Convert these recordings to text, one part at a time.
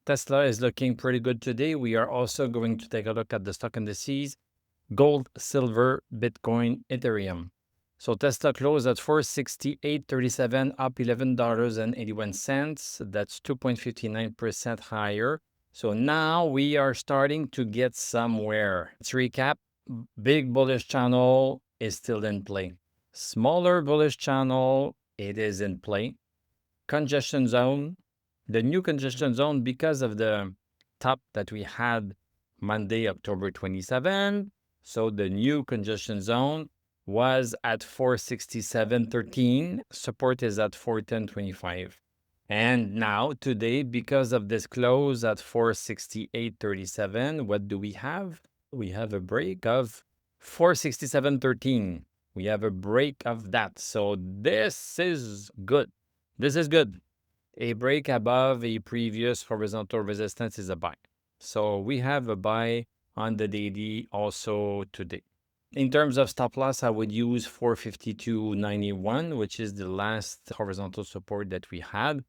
Tesla is looking pretty good today. We are also going to take a look at the stock indices: gold, silver, Bitcoin, Ethereum. So Tesla closed at 468.37, up $11.81. That's 2.59% higher. So now we are starting to get somewhere. Let's recap. Big bullish channel is still in play. Smaller bullish channel, it is in play. Congestion zone, the new congestion zone, because of the top that we had Monday, October 27. So the new congestion zone was at 467.13. Support is at 410.25. And now today, because of this close at 468.37, what do we have? We have a break of 467.13. We have a break of that. So this is good. This is good. A break above a previous horizontal resistance is a buy. So we have a buy on the daily also today. In terms of stop loss, I would use 452.91, which is the last horizontal support that we had.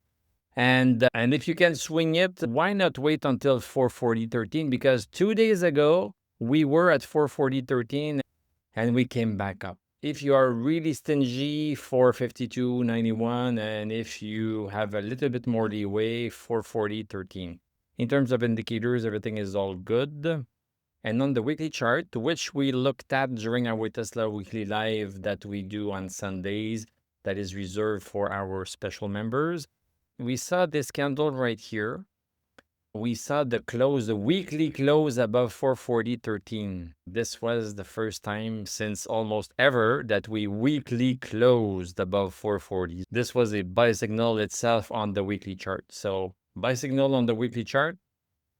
And if you can swing it, why not wait until 440.13? Because 2 days ago, we were at 440.13 and we came back up. If you are really stingy, 452.91, and if you have a little bit more leeway, 440.13. In terms of indicators, everything is all good. And on the weekly chart, which we looked at during our Tesla Weekly Live that we do on Sundays, that is reserved for our special members, we saw this candle right here. We saw the close, the weekly close above 440.13. This was the first time since almost ever that we weekly closed above 440. This was a buy signal itself on the weekly chart. So buy signal on the weekly chart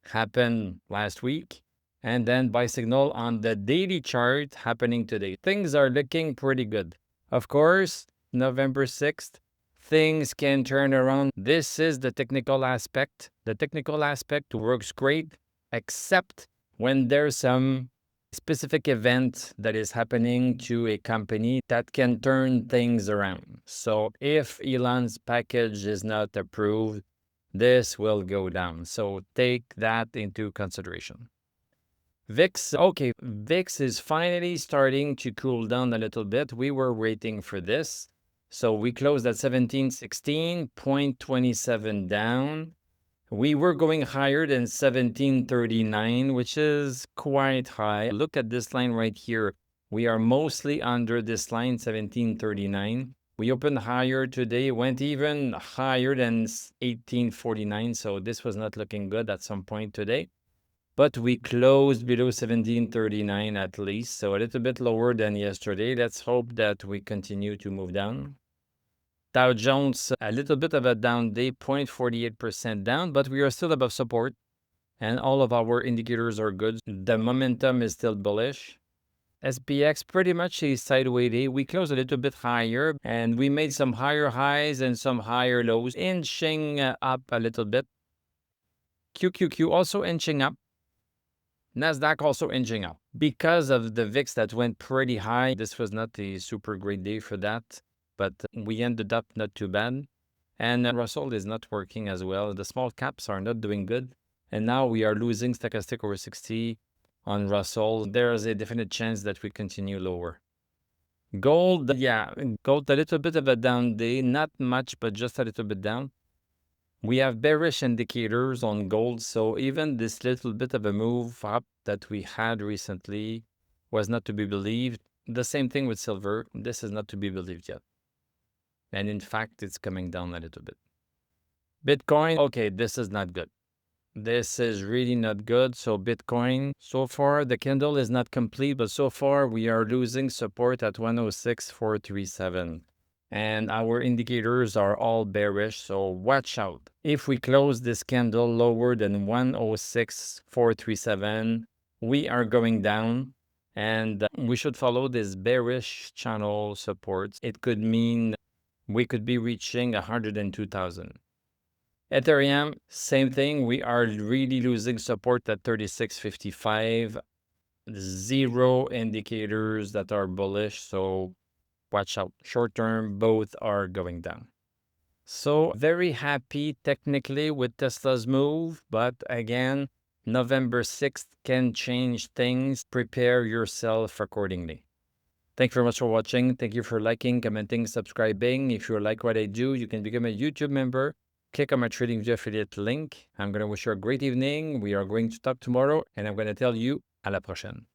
happened last week, and then buy signal on the daily chart happening today. Things are looking pretty good. Of course, November 6th, things can turn around. This is the technical aspect. The technical aspect works great, except when there's some specific event that is happening to a company that can turn things around. So if Elon's package is not approved, this will go down. So take that into consideration. VIX, okay, VIX is finally starting to cool down a little bit. We were waiting for this. So we closed at 1716.27 down. We were going higher than 1739, which is quite high. Look at this line right here. We are mostly under this line, 1739. We opened higher today, went even higher than 1849. So this was not looking good at some point today. But we closed below 1739 at least, so a little bit lower than yesterday. Let's hope that we continue to move down. Dow Jones, a little bit of a down day, 0.48% down, but we are still above support, and all of our indicators are good. The momentum is still bullish. SPX, pretty much a sideways day. We closed a little bit higher, and we made some higher highs and some higher lows, inching up a little bit. QQQ also inching up. Nasdaq also inching up. Because of the VIX that went pretty high, this was not a super great day for that, but we ended up not too bad. And Russell is not working as well. The small caps are not doing good. And now we are losing stochastic over 60 on Russell. There is a definite chance that we continue lower. Gold, yeah, gold, a little bit of a down day. Not much, but just a little bit down. We have bearish indicators on gold, so even this little bit of a move up that we had recently was not to be believed. The same thing with silver. This is not to be believed yet. And in fact, it's coming down a little bit. Bitcoin, okay, this is not good. This is really not good. So Bitcoin, so far, the candle is not complete, but so far we are losing support at 106.437. And our indicators are all bearish, so watch out. If we close this candle lower than 106.437, we are going down, and we should follow this bearish channel support. It could mean we could be reaching 102,000. Ethereum, same thing. We are really losing support at 36.55. Zero indicators that are bullish, so watch out. Short term, both are going down. So very happy technically with Tesla's move, but again, November 6th can change things. Prepare yourself accordingly. Thank you very much for watching. Thank you for liking, commenting, subscribing. If you like what I do, you can become a YouTube member. Click on my TradingView affiliate link. I'm going to wish you a great evening. We are going to talk tomorrow, and I'm going to tell you à la prochaine.